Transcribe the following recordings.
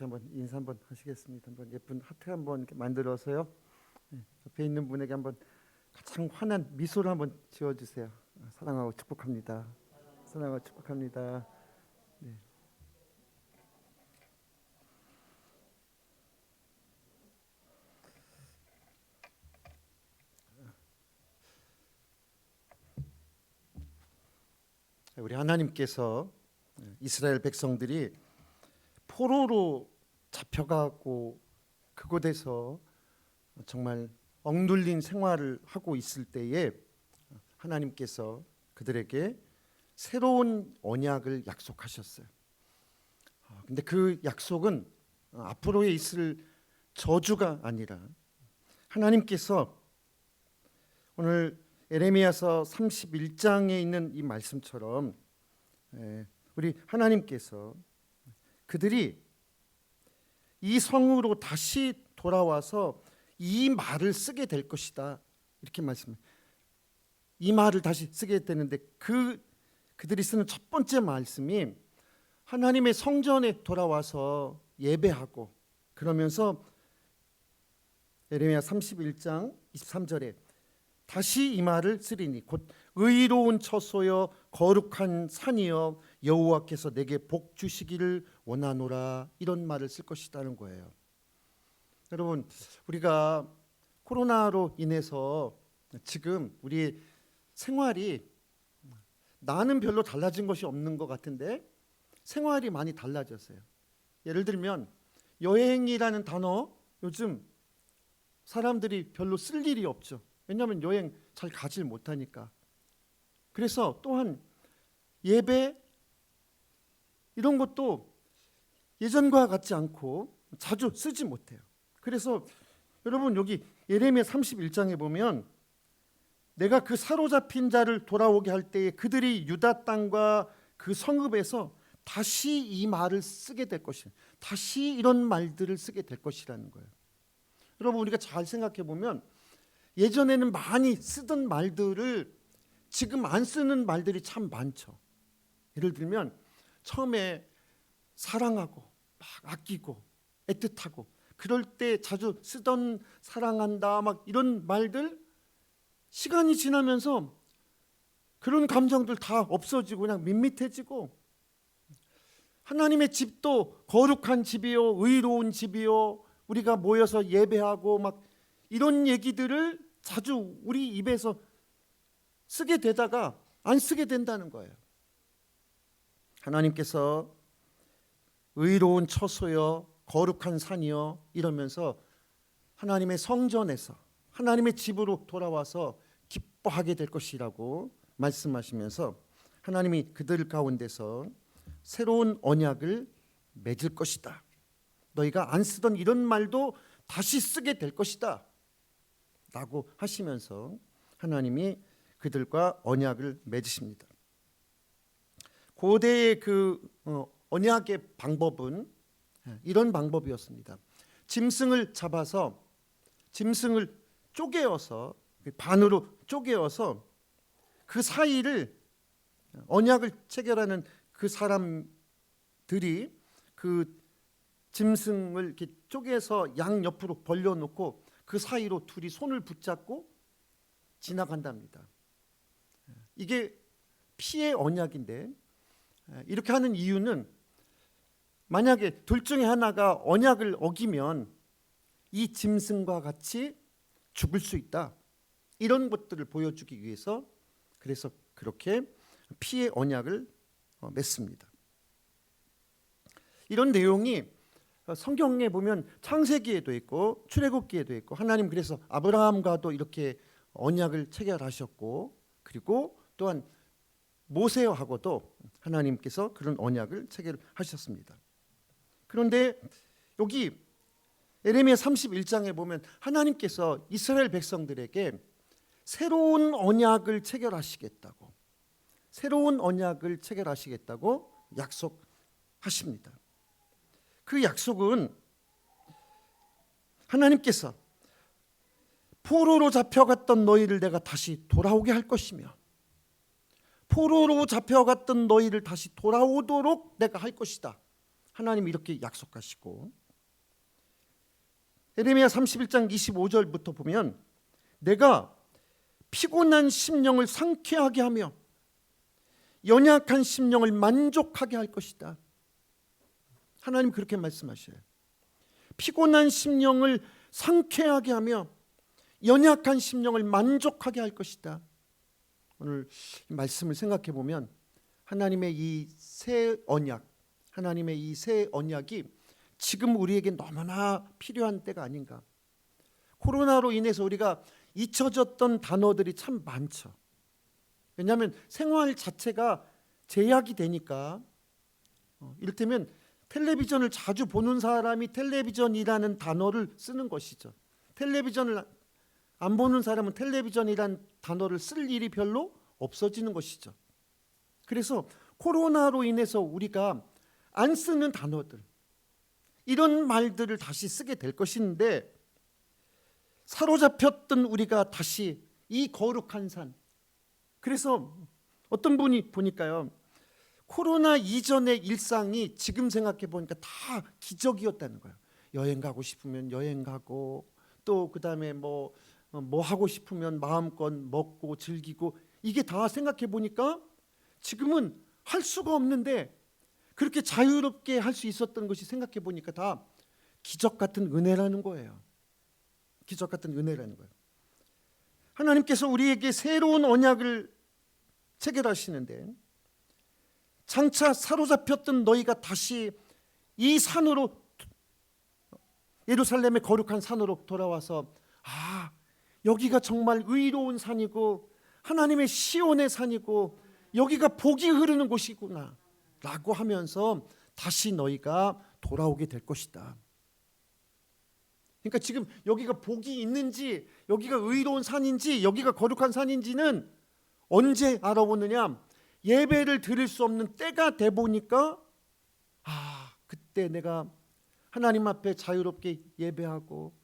같이 한번 인사 한번 하시겠습니다. 한번 예쁜 하트 한번 이렇게 만들어서요. 옆에 있는 분에게 한번 가장 환한 미소를 한번 지어주세요. 사랑하고 축복합니다. 사랑하고 축복합니다. 네. 우리 하나님께서 이스라엘 백성들이 포로로 잡혀가고 그곳에서 정말 억눌린 생활을 하고 있을 때에 하나님께서 그들에게 새로운 언약을 약속하셨어요. 근데 그 약속은 앞으로에 있을 저주가 아니라 하나님께서 오늘 에레미야서 31장에 있는 이 말씀처럼 우리 하나님께서 그들이 이 성으로 다시 돌아와서 이 말을 쓰게 될 것이다 이렇게 말씀해요. 이 말을 다시 쓰게 되는데 그들이 쓰는 첫 번째 말씀이 하나님의 성전에 돌아와서 예배하고 그러면서 에레미야 31장 23절에 다시 이 말을 쓰리니 곧 의로운 처소여 거룩한 산이여 여호와께서 내게 복 주시기를 원하노라 이런 말을 쓸 것이라는 거예요. 여러분 우리가 코로나로 인해서 지금 우리 생활이 나는 별로 달라진 것이 없는 것 같은데 생활이 많이 달라졌어요. 예를 들면 여행이라는 단어 요즘 사람들이 별로 쓸 일이 없죠. 왜냐하면 여행 잘 가질 못하니까. 그래서 또한 예배 이런 것도 예전과 같지 않고 자주 쓰지 못해요. 그래서 여러분 여기 예레미야 31장에 보면 내가 그 사로잡힌 자를 돌아오게 할 때에 그들이 유다 땅과 그 성읍에서 다시 이 말을 쓰게 될 것이다. 다시 이런 말들을 쓰게 될 것이라는 거예요. 여러분 우리가 잘 생각해 보면 예전에는 많이 쓰던 말들을 지금 안 쓰는 말들이 참 많죠. 예를 들면 처음에 사랑하고 막 아끼고 애틋하고 그럴 때 자주 쓰던 사랑한다 막 이런 말들 시간이 지나면서 그런 감정들 다 없어지고 그냥 밋밋해지고 하나님의 집도 거룩한 집이요 의로운 집이요 우리가 모여서 예배하고 막 이런 얘기들을 자주 우리 입에서 쓰게 되다가 안 쓰게 된다는 거예요. 하나님께서 의로운 처소여 거룩한 산이여 이러면서 하나님의 성전에서 하나님의 집으로 돌아와서 기뻐하게 될 것이라고 말씀하시면서 하나님이 그들 가운데서 새로운 언약을 맺을 것이다. 너희가 안 쓰던 이런 말도 다시 쓰게 될 것이다 라고 하시면서 하나님이 그들과 언약을 맺으십니다. 고대의 그 언약의 방법은 이런 방법이었습니다. 짐승을 잡아서 짐승을 쪼개어서 반으로 쪼개어서 그 사이를 언약을 체결하는 그 사람들이 그 짐승을 이렇게 쪼개서 양 옆으로 벌려놓고 그 사이로 둘이 손을 붙잡고 지나간답니다. 이게 피의 언약인데 이렇게 하는 이유는 만약에 둘 중에 하나가 언약을 어기면 이 짐승과 같이 죽을 수 있다. 이런 것들을 보여주기 위해서 그래서 그렇게 피의 언약을 맺습니다. 이런 내용이 성경에 보면 창세기에도 있고 출애굽기에도 있고 하나님 그래서 아브라함과도 이렇게 언약을 체결하셨고 그리고 또한 모세하고도 하나님께서 그런 언약을 체결하셨습니다. 그런데 여기 에레미야 31장에 보면 하나님께서 이스라엘 백성들에게 새로운 언약을 체결하시겠다고 새로운 언약을 체결하시겠다고 약속하십니다. 그 약속은 하나님께서 포로로 잡혀갔던 너희를 내가 다시 돌아오게 할 것이며 포로로 잡혀갔던 너희를 다시 돌아오도록 내가 할 것이다 하나님이 이렇게 약속하시고, 예레미야 31장 25절부터 보면 내가 피곤한 심령을 상쾌하게 하며 연약한 심령을 만족하게 할 것이다. 하나님 그렇게 말씀하셔요. 피곤한 심령을 상쾌하게 하며 연약한 심령을 만족하게 할 것이다. 오늘 이 말씀을 생각해 보면 하나님의 이 새 언약, 하나님의 이 새 언약이 지금 우리에게 너무나 필요한 때가 아닌가. 코로나로 인해서 우리가 잊혀졌던 단어들이 참 많죠. 왜냐하면 생활 자체가 제약이 되니까. 이를테면 텔레비전을 자주 보는 사람이 텔레비전이라는 단어를 쓰는 것이죠. 텔레비전을 안 보는 사람은 텔레비전이라는 단어를 쓸 일이 별로 없어지는 것이죠. 그래서 코로나로 인해서 우리가 안 쓰는 단어들, 이런 말들을 다시 쓰게 될 것인데, 사로잡혔던 우리가 다시 이 거룩한 산, 그래서 어떤 분이 보니까요, 코로나 이전의 일상이 지금 생각해 보니까 다 기적이었다는 거예요. 여행 가고 싶으면 여행 가고, 또 그다음에 뭐 하고 싶으면 마음껏 먹고 즐기고, 이게 다 생각해 보니까 지금은 할 수가 없는데 그렇게 자유롭게 할 수 있었던 것이 생각해 보니까 다 기적 같은 은혜라는 거예요. 기적 같은 은혜라는 거예요. 하나님께서 우리에게 새로운 언약을 체결하시는데, 장차 사로잡혔던 너희가 다시 이 산으로, 예루살렘의 거룩한 산으로 돌아와서, 여기가 정말 의로운 산이고 하나님의 시온의 산이고 여기가 복이 흐르는 곳이구나 라고 하면서 다시 너희가 돌아오게 될 것이다. 그러니까 지금 여기가 복이 있는지, 여기가 의로운 산인지, 여기가 거룩한 산인지는 언제 알아보느냐? 예배를 드릴 수 없는 때가 돼 보니까, 그때 내가 하나님 앞에 자유롭게 예배하고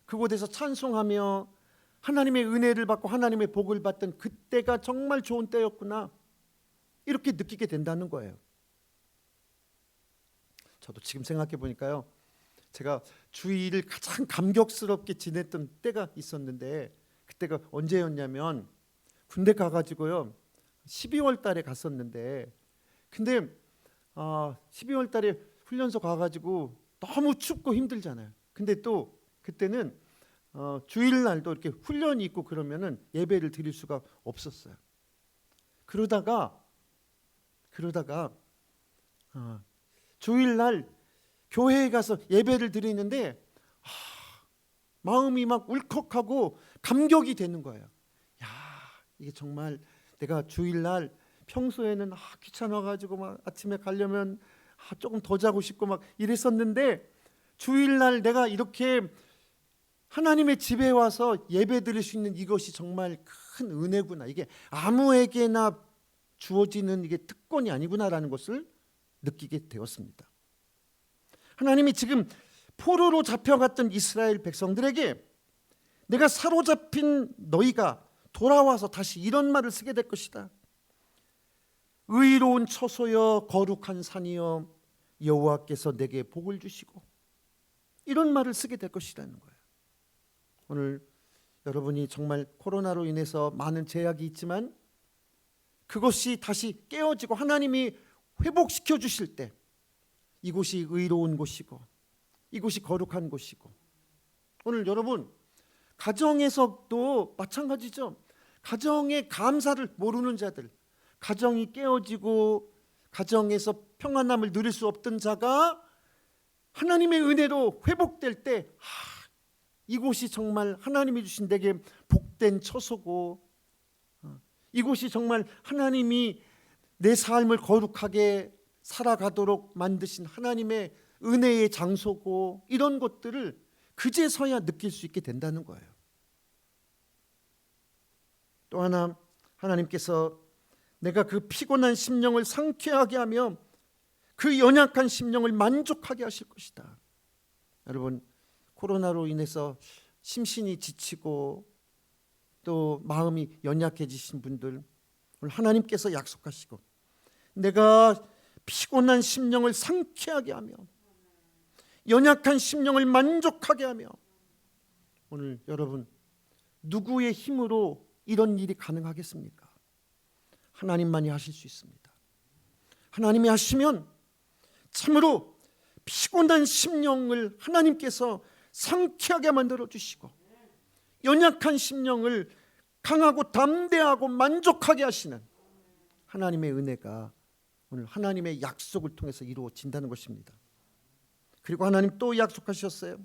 그곳에서 찬송하며 하나님의 은혜를 받고 하나님의 복을 받던 그때가 정말 좋은 때였구나, 이렇게 느끼게 된다는 거예요. 저도 지금 생각해 보니까요, 제가 주일을 가장 감격스럽게 지냈던 때가 있었는데, 그때가 언제였냐면 군대 가가지고요 12월 달에 갔었는데, 근데 12월 달에 훈련소 가가지고 너무 춥고 힘들잖아요. 근데 또 그때는 주일날도 이렇게 훈련이 있고 그러면은 예배를 드릴 수가 없었어요. 그러다가 주일날 교회에 가서 예배를 드리는데 마음이 막 울컥하고 감격이 되는 거예요. 이게 정말 내가 주일날 평소에는 귀찮아가지고 막 아침에 가려면 조금 더 자고 싶고 막 이랬었는데, 주일날 내가 이렇게 하나님의 집에 와서 예배 드릴 수 있는 이것이 정말 큰 은혜구나, 이게 아무에게나 주어지는 이게 특권이 아니구나라는 것을 느끼게 되었습니다. 하나님이 지금 포로로 잡혀갔던 이스라엘 백성들에게 내가 사로잡힌 너희가 돌아와서 다시 이런 말을 쓰게 될 것이다. 의로운 처소여 거룩한 산이여 여호와께서 내게 복을 주시고, 이런 말을 쓰게 될 것이라는 거예요. 오늘 여러분이 정말 코로나로 인해서 많은 제약이 있지만 그것이 다시 깨어지고 하나님이 회복시켜 주실 때, 이곳이 의로운 곳이고 이곳이 거룩한 곳이고, 오늘 여러분 가정에서도 마찬가지죠. 가정의 감사를 모르는 자들, 가정이 깨어지고 가정에서 평안함을 누릴 수 없던 자가 하나님의 은혜로 회복될 때, 이곳이 정말 하나님이 주신 내게 복된 처소고, 이곳이 정말 하나님이 내 삶을 거룩하게 살아가도록 만드신 하나님의 은혜의 장소고, 이런 것들을 그제서야 느낄 수 있게 된다는 거예요. 또 하나, 하나님께서 내가 그 피곤한 심령을 상쾌하게 하며 그 연약한 심령을 만족하게 하실 것이다. 여러분, 코로나로 인해서 심신이 지치고 또 마음이 연약해지신 분들, 오늘 하나님께서 약속하시고 내가 피곤한 심령을 상쾌하게 하며 연약한 심령을 만족하게 하며, 오늘 여러분 누구의 힘으로 이런 일이 가능하겠습니까? 하나님만이 하실 수 있습니다. 하나님이 하시면 참으로 피곤한 심령을 하나님께서 상쾌하게 만들어 주시고, 연약한 심령을 강하고 담대하고 만족하게 하시는 하나님의 은혜가 오늘 하나님의 약속을 통해서 이루어진다는 것입니다. 그리고 하나님 또 약속하셨어요.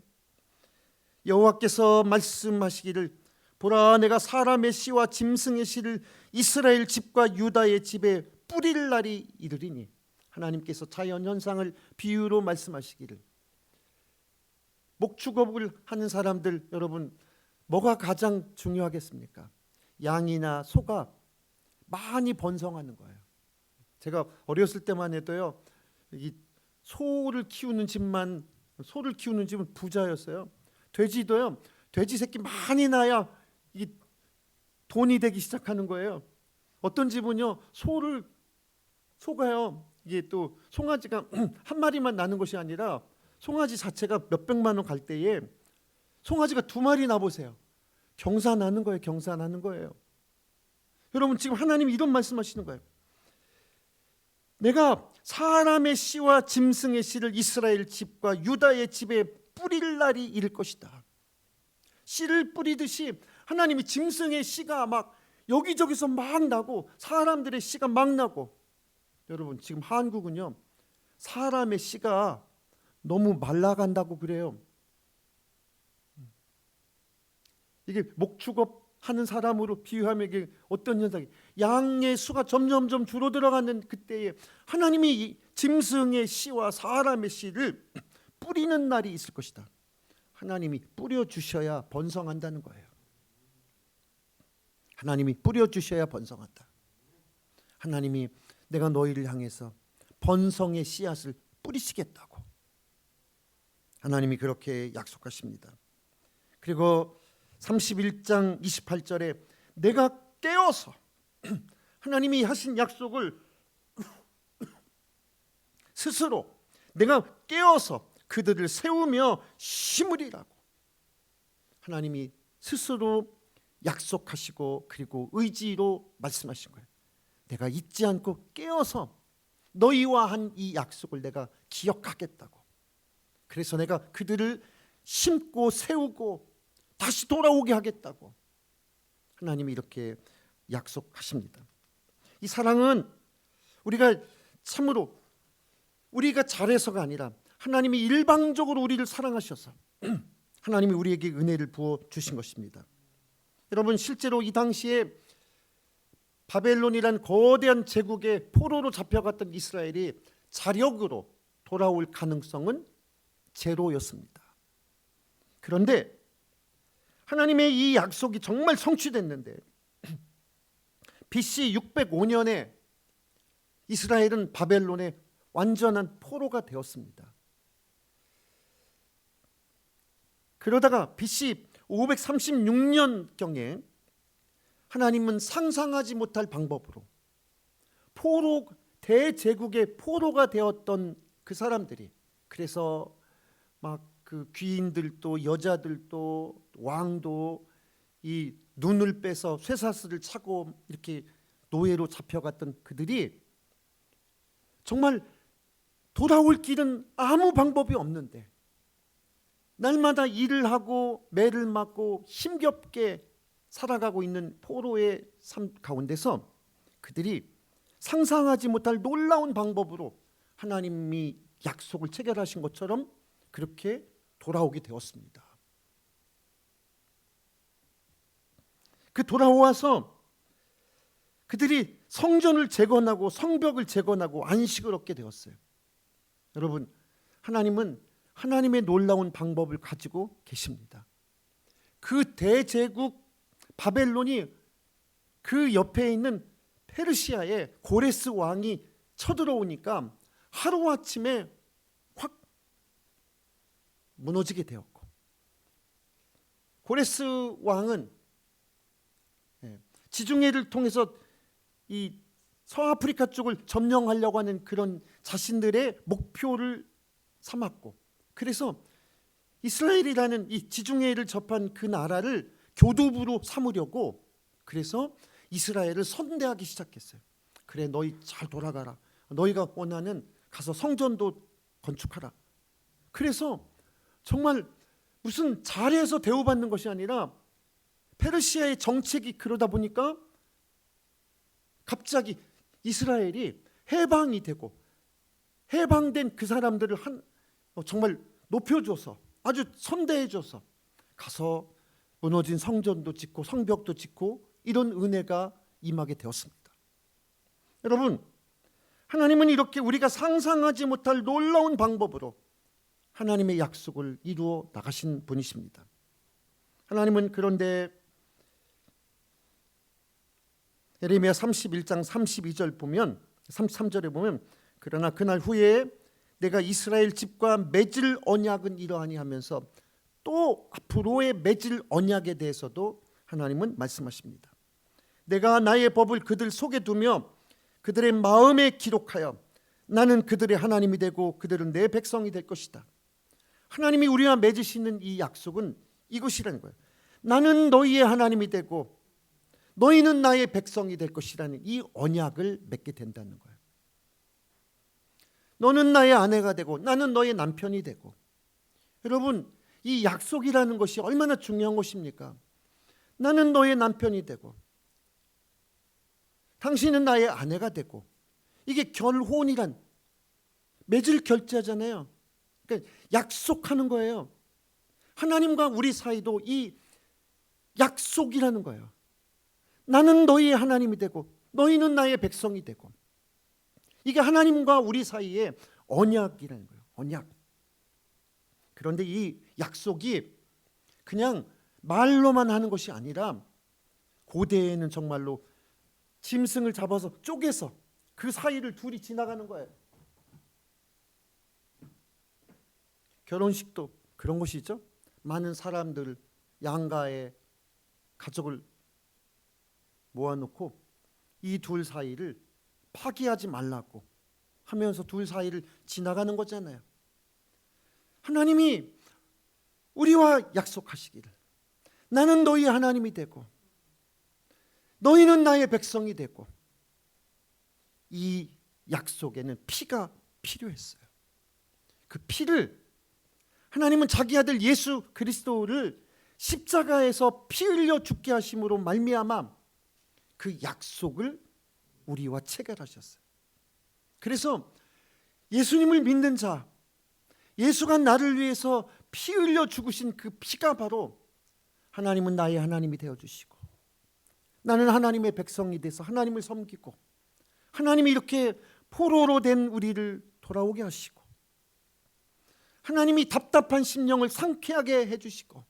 여호와께서 말씀하시기를, 보라, 내가 사람의 씨와 짐승의 씨를 이스라엘 집과 유다의 집에 뿌릴 날이 이르리니. 하나님께서 자연현상을 비유로 말씀하시기를, 목축업을 하는 사람들, 여러분 뭐가 가장 중요하겠습니까? 양이나 소가 많이 번성하는 거예요. 제가 어렸을 때만 해도요, 이 소를 키우는 집은 부자였어요. 돼지도요, 돼지 새끼 많이 낳아야 이 돈이 되기 시작하는 거예요. 어떤 집은요, 소가요, 이게 또 송아지가 한 마리만 낳는 것이 아니라 송아지 자체가 몇백만 원 갈 때에 송아지가 2마리 낳아보세요. 경사나는 거예요. 경사나는 거예요. 여러분, 지금 하나님이 이런 말씀하시는 거예요. 내가 사람의 씨와 짐승의 씨를 이스라엘 집과 유다의 집에 뿌릴 날이 이를 것이다. 씨를 뿌리듯이 하나님이 짐승의 씨가 막 여기저기서 막 나고 사람들의 씨가 막 나고, 여러분 지금 한국은요, 사람의 씨가 너무 말라간다고 그래요. 이게 목축업 하는 사람으로 비유하면 이게 어떤 현상이, 양의 수가 점점 줄어들어가는 그때에 하나님이 이 짐승의 씨와 사람의 씨를 뿌리는 날이 있을 것이다. 하나님이 뿌려주셔야 번성한다는 거예요. 하나님이 뿌려주셔야 번성한다. 하나님이 내가 너희를 향해서 번성의 씨앗을 뿌리시겠다고 하나님이 그렇게 약속하십니다. 그리고 31장 28절에 내가 깨어서, 하나님이 하신 약속을 스스로 내가 깨어서 그들을 세우며 심으리라고 하나님이 스스로 약속하시고, 그리고 의지로 말씀하신 거예요. 내가 잊지 않고 깨어서 너희와 한 이 약속을 내가 기억하겠다고. 그래서 내가 그들을 심고 세우고 다시 돌아오게 하겠다고 하나님이 이렇게 약속하십니다. 이 사랑은 우리가 참으로 우리가 잘해서가 아니라 하나님이 일방적으로 우리를 사랑하셔서 하나님이 우리에게 은혜를 부어 주신 것입니다. 여러분, 실제로 이 당시에 바벨론이란 거대한 제국의 포로로 잡혀갔던 이스라엘이 자력으로 돌아올 가능성은 제로였습니다. 그런데 하나님의 이 약속이 정말 성취됐는데, BC 605년에 이스라엘은 바벨론의 완전한 포로가 되었습니다. 그러다가 BC 536년경에 하나님은 상상하지 못할 방법으로 대제국의 포로가 되었던 그 사람들이, 그래서 막 그 귀인들도 여자들도 왕도 이 눈을 빼서 쇠사슬을 차고 이렇게 노예로 잡혀갔던 그들이 정말 돌아올 길은 아무 방법이 없는데, 날마다 일을 하고 매를 맞고 힘겹게 살아가고 있는 포로의 삶 가운데서 그들이 상상하지 못할 놀라운 방법으로 하나님이 약속을 체결하신 것처럼 그렇게 돌아오게 되었습니다. 그 돌아와서 그들이 성전을 재건하고 성벽을 재건하고 안식을 얻게 되었어요. 여러분, 하나님은 하나님의 놀라운 방법을 가지고 계십니다. 그 대제국 바벨론이 그 옆에 있는 페르시아의 고레스 왕이 쳐들어오니까 하루아침에 확 무너지게 되었고, 고레스 왕은 지중해를 통해서 이 서아프리카 쪽을 점령하려고 하는 그런 자신들의 목표를 삼았고, 그래서 이스라엘이라는 이 지중해를 접한 그 나라를 교두부로 삼으려고 그래서 이스라엘을 선대하기 시작했어요. 그래, 너희 잘 돌아가라. 너희가 원하는 가서 성전도 건축하라. 그래서 정말 무슨 잘해서 대우받는 것이 아니라 페르시아의 정책이 그러다 보니까 갑자기 이스라엘이 해방이 되고 해방된 그 사람들을 정말 높여줘서 아주 선대해줘서 가서 무너진 성전도 짓고 성벽도 짓고 이런 은혜가 임하게 되었습니다. 여러분, 하나님은 이렇게 우리가 상상하지 못할 놀라운 방법으로 하나님의 약속을 이루어 나가신 분이십니다. 하나님은 그런데 예레미야 31장 32절 보면 33절에 보면 그러나 그날 후에 내가 이스라엘 집과 맺을 언약은 이러하니 하면서 또 앞으로의 맺을 언약에 대해서도 하나님은 말씀하십니다. 내가 나의 법을 그들 속에 두며 그들의 마음에 기록하여 나는 그들의 하나님이 되고 그들은 내 백성이 될 것이다. 하나님이 우리와 맺으시는 이 약속은 이것이라는 거예요. 나는 너희의 하나님이 되고 너희는 나의 백성이 될 것이라는 이 언약을 맺게 된다는 거예요. 너는 나의 아내가 되고 나는 너의 남편이 되고. 여러분, 이 약속이라는 것이 얼마나 중요한 것입니까? 나는 너의 남편이 되고 당신은 나의 아내가 되고. 이게 결혼이란 맺을 결제하잖아요. 그러니까 약속하는 거예요. 하나님과 우리 사이도 이 약속이라는 거예요. 나는 너희의 하나님이 되고 너희는 나의 백성이 되고. 이게 하나님과 우리 사이의 언약이라는 거예요. 언약. 그런데 이 약속이 그냥 말로만 하는 것이 아니라 고대에는 정말로 짐승을 잡아서 쪼개서 그 사이를 둘이 지나가는 거예요. 결혼식도 그런 것이죠. 많은 사람들 양가에 가족을 모아놓고 이 둘 사이를 파기하지 말라고 하면서 둘 사이를 지나가는 거잖아요. 하나님이 우리와 약속하시기를 나는 너희 하나님이 되고 너희는 나의 백성이 되고. 이 약속에는 피가 필요했어요. 그 피를 하나님은 자기 아들 예수 그리스도를 십자가에서 피 흘려 죽게 하심으로 말미암아 그 약속을 우리와 체결하셨어요. 그래서 예수님을 믿는 자, 예수가 나를 위해서 피 흘려 죽으신 그 피가 바로 하나님은 나의 하나님이 되어주시고 나는 하나님의 백성이 돼서 하나님을 섬기고 하나님이 이렇게 포로로 된 우리를 돌아오게 하시고 하나님이 답답한 심령을 상쾌하게 해주시고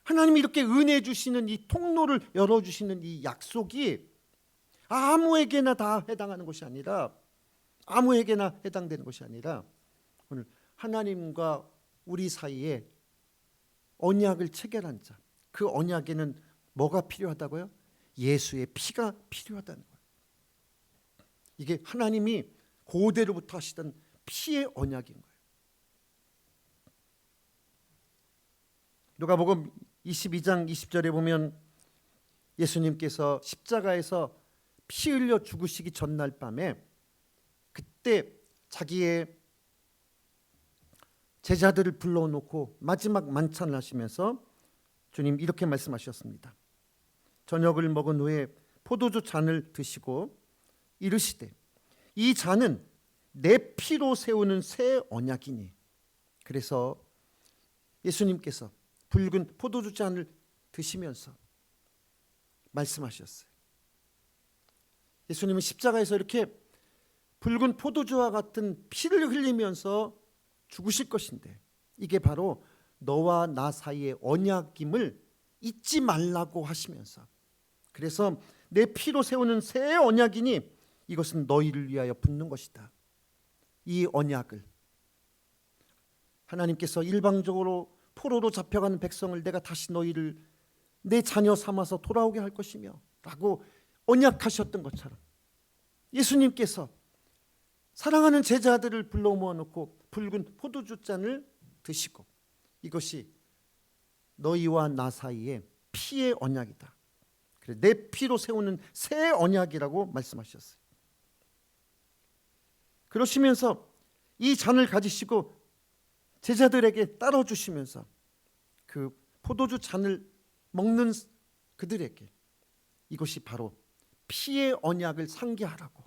하나님이 이렇게 은혜 주시는 이 통로를 열어주시는 이 약속이 아무에게나 다 해당하는 것이 아니라 아무에게나 해당되는 것이 아니라 오늘 하나님과 우리 사이에 언약을 체결한 자, 그 언약에는 뭐가 필요하다고요? 예수의 피가 필요하다는 거예요. 이게 하나님이 고대로부터 하시던 피의 언약인 거예요. 누가복음 22장 20절에 보면 예수님께서 십자가에서 피 흘려 죽으시기 전날 밤에 그때 자기의 제자들을 불러놓고 마지막 만찬을 하시면서 주님 이렇게 말씀하셨습니다. 저녁을 먹은 후에 포도주 잔을 드시고 이르시되 이 잔은 내 피로 세우는 새 언약이니. 그래서 예수님께서 붉은 포도주 잔을 드시면서 말씀하셨어요. 예수님은 십자가에서 이렇게 붉은 포도주와 같은 피를 흘리면서 죽으실 것인데 이게 바로 너와 나 사이의 언약임을 잊지 말라고 하시면서 그래서 내 피로 세우는 새 언약이니 이것은 너희를 위하여 붙는 것이다. 이 언약을 하나님께서 일방적으로 포로로 잡혀가는 백성을 내가 다시 너희를 내 자녀 삼아서 돌아오게 할 것이며 라고 언약하셨던 것처럼 예수님께서 사랑하는 제자들을 불러 모아놓고 붉은 포도주 잔을 드시고 이것이 너희와 나 사이에 피의 언약이다. 그래, 내 피로 세우는 새 언약이라고 말씀하셨어요. 그러시면서 이 잔을 가지시고 제자들에게 따라 주시면서 그 포도주 잔을 먹는 그들에게 이것이 바로 피의 언약을 상기하라고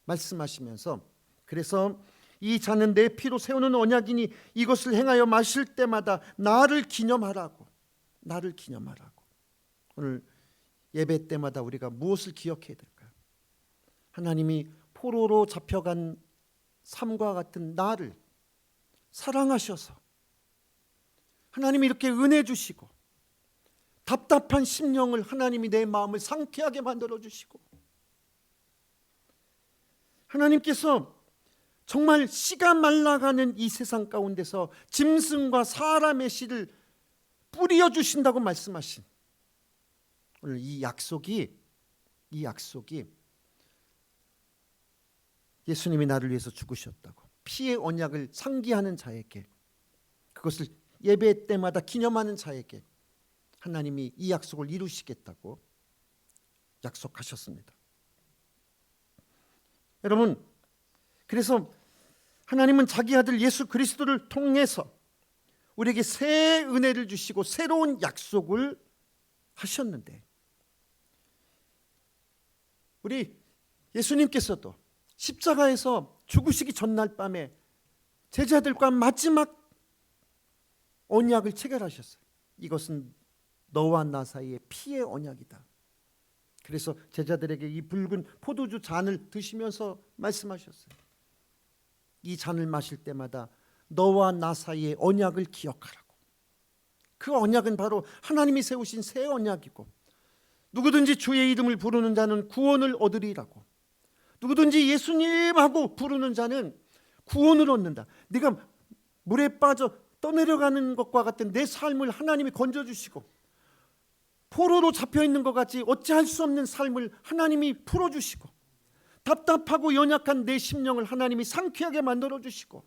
말씀하시면서, 그래서 이 잔은 내 피로 세우는 언약이니 이것을 행하여 마실 때마다 나를 기념하라고. 오늘 예배 때마다 우리가 무엇을 기억해야 될까요? 하나님이 포로로 잡혀간 삶과 같은 나를 사랑하셔서 하나님이 이렇게 은혜 주시고 답답한 심령을 하나님이 내 마음을 상쾌하게 만들어 주시고 하나님께서 정말 씨가 말라가는 이 세상 가운데서 짐승과 사람의 씨를 뿌려 주신다고 말씀하신 오늘 이 약속이 예수님이 나를 위해서 죽으셨다고 피의 언약을 상기하는 자에게, 그것을 예배 때마다 기념하는 자에게 하나님이 이 약속을 이루시겠다고 약속하셨습니다. 여러분, 그래서 하나님은 자기 아들 예수 그리스도를 통해서 우리에게 새 은혜를 주시고 새로운 약속을 하셨는데, 우리 예수님께서도 십자가에서 죽으시기 전날 밤에 제자들과 마지막 언약을 체결하셨어요. 이것은 너와 나 사이의 피의 언약이다. 그래서 제자들에게 이 붉은 포도주 잔을 드시면서 말씀하셨어요. 이 잔을 마실 때마다 너와 나 사이의 언약을 기억하라고. 그 언약은 바로 하나님이 세우신 새 언약이고, 누구든지 주의 이름을 부르는 자는 구원을 얻으리라고. 누구든지 예수님하고 부르는 자는 구원을 얻는다. 네가 물에 빠져 떠내려가는 것과 같은 내 삶을 하나님이 건져주시고, 포로로 잡혀있는 것 같이 어찌할 수 없는 삶을 하나님이 풀어주시고, 답답하고 연약한 내 심령을 하나님이 상쾌하게 만들어주시고,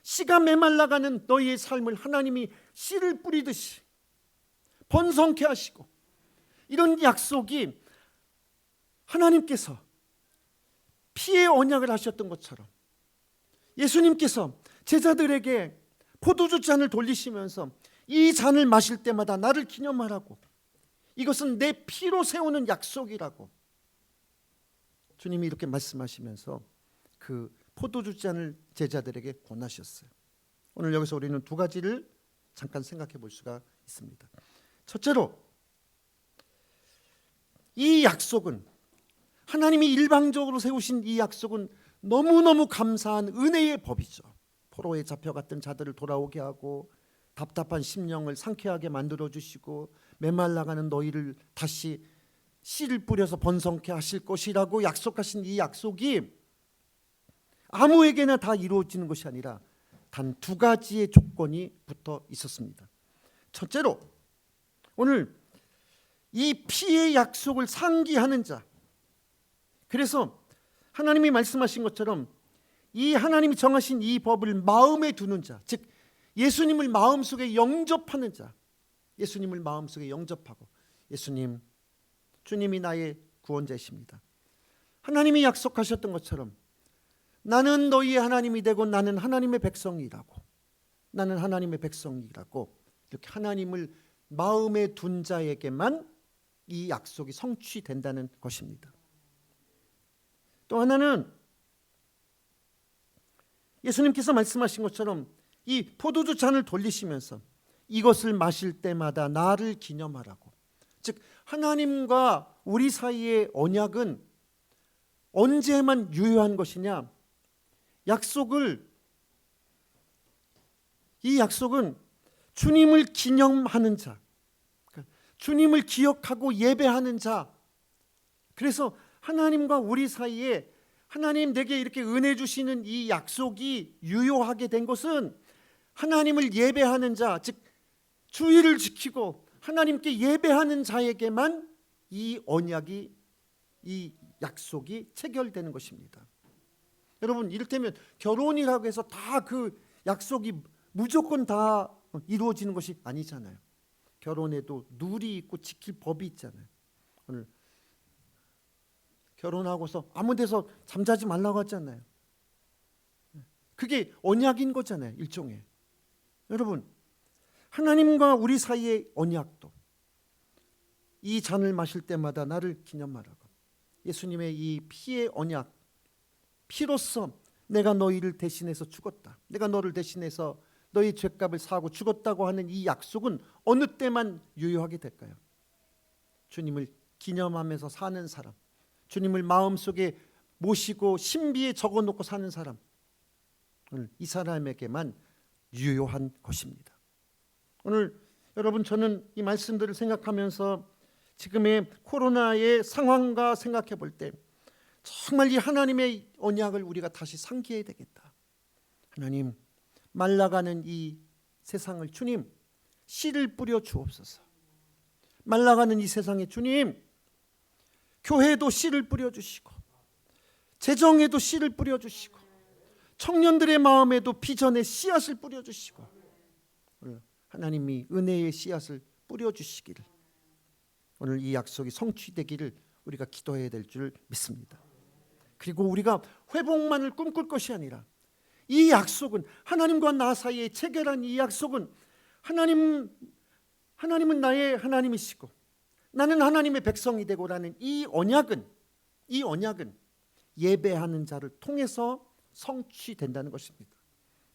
씨가 메말라가는 너희의 삶을 하나님이 씨를 뿌리듯이 번성케 하시고, 이런 약속이 하나님께서 피의 언약을 하셨던 것처럼 예수님께서 제자들에게 포도주 잔을 돌리시면서 이 잔을 마실 때마다 나를 기념하라고, 이것은 내 피로 세우는 약속이라고 주님이 이렇게 말씀하시면서 그 포도주 잔을 제자들에게 권하셨어요. 오늘 여기서 우리는 두 가지를 잠깐 생각해 볼 수가 있습니다. 첫째로, 이 약속은, 하나님이 일방적으로 세우신 이 약속은 너무너무 감사한 은혜의 법이죠. 포로에 잡혀갔던 자들을 돌아오게 하고 답답한 심령을 상쾌하게 만들어주시고 메말라가는 너희를 다시 씨를 뿌려서 번성케 하실 것이라고 약속하신 이 약속이 아무에게나 다 이루어지는 것이 아니라 단 두 가지의 조건이 붙어 있었습니다. 첫째로, 오늘 이 피의 약속을 상기하는 자, 그래서 하나님이 말씀하신 것처럼 이 하나님이 정하신 이 법을 마음에 두는 자, 즉 예수님을 마음속에 영접하는 자, 예수님을 마음속에 영접하고, 예수님, 주님이 나의 구원자이십니다. 하나님이 약속하셨던 것처럼 나는 너희의 하나님이 되고 나는 하나님의 백성이라고, 나는 하나님의 백성이라고, 이렇게 하나님을 마음에 둔 자에게만 이 약속이 성취된다는 것입니다. 또 하나는 예수님께서 말씀하신 것처럼 이 포도주 잔을 돌리시면서 이것을 마실 때마다 나를 기념하라고, 즉 하나님과 우리 사이의 언약은 언제만 유효한 것이냐, 이 약속은 주님을 기념하는 자, 주님을 기억하고 예배하는 자, 그래서 하나님과 우리 사이에 하나님 내게 이렇게 은혜 주시는 이 약속이 유효하게 된 것은 하나님을 예배하는 자, 즉 주의를 지키고 하나님께 예배하는 자에게만 이 언약이, 이 약속이 체결되는 것입니다. 여러분 이를테면 결혼이라고 해서 다 그 약속이 무조건 다 이루어지는 것이 아니잖아요. 결혼에도 룰이 있고 지킬 법이 있잖아요. 오늘 결혼하고서 아무 데서 잠자지 말라고 하잖아요. 그게 언약인 거잖아요. 일종의. 여러분 하나님과 우리 사이의 언약도 이 잔을 마실 때마다 나를 기념하라고, 예수님의 이 피의 언약, 피로써 내가 너희를 대신해서 죽었다, 내가 너를 대신해서 너희 죄값을 사고 죽었다고 하는 이 약속은 어느 때만 유효하게 될까요? 주님을 기념하면서 사는 사람, 주님을 마음속에 모시고 신비에 적어놓고 사는 사람, 오늘 이 사람에게만 유효한 것입니다. 오늘 여러분 저는 이 말씀들을 생각하면서 지금의 코로나의 상황과 생각해 볼 때 정말 이 하나님의 언약을 우리가 다시 상기해야 되겠다. 하나님, 말라가는 이 세상을 주님 씨를 뿌려 주옵소서. 말라가는 이 세상에 주님 교회에도 씨를 뿌려 주시고, 재정에도 씨를 뿌려 주시고, 청년들의 마음에도 비전의 씨앗을 뿌려 주시고, 하나님이 은혜의 씨앗을 뿌려 주시기를, 오늘 이 약속이 성취되기를 우리가 기도해야 될 줄 믿습니다. 그리고 우리가 회복만을 꿈꿀 것이 아니라 이 약속은, 하나님과 나 사이에 체결한 이 약속은, 하나님은 나의 하나님이시고 나는 하나님의 백성이 되고라는 이 언약은 예배하는 자를 통해서 성취된다는 것입니다.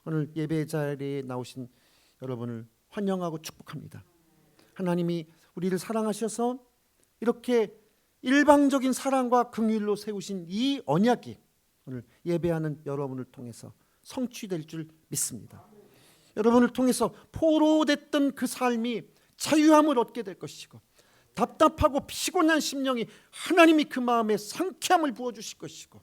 오늘 예배 자리에 나오신 여러분을 환영하고 축복합니다. 하나님이 우리를 사랑하셔서 이렇게 일방적인 사랑과 긍휼로 세우신 이 언약이 오늘 예배하는 여러분을 통해서 성취될 줄 믿습니다. 여러분을 통해서 포로됐던 그 삶이 자유함을 얻게 될 것이고, 답답하고 피곤한 심령이 하나님이 그 마음에 상쾌함을 부어주실 것이고,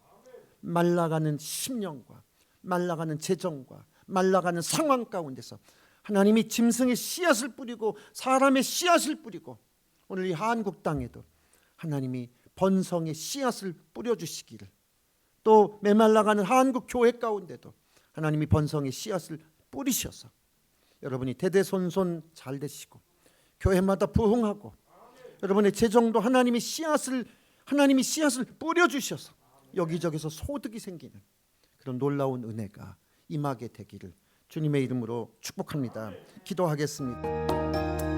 말라가는 심령과 말라가는 재정과 말라가는 상황 가운데서 하나님이 짐승의 씨앗을 뿌리고 사람의 씨앗을 뿌리고, 오늘 이 한국 땅에도 하나님이 번성의 씨앗을 뿌려주시기를, 또 메말라가는 한국 교회 가운데도 하나님이 번성의 씨앗을 뿌리셔서 여러분이 대대손손 잘 되시고 교회마다 부흥하고, 여러분의 재정도 하나님이 씨앗을 뿌려주셔서 여기저기서 소득이 생기는 그런 놀라운 은혜가 임하게 되기를 주님의 이름으로 축복합니다. 기도하겠습니다.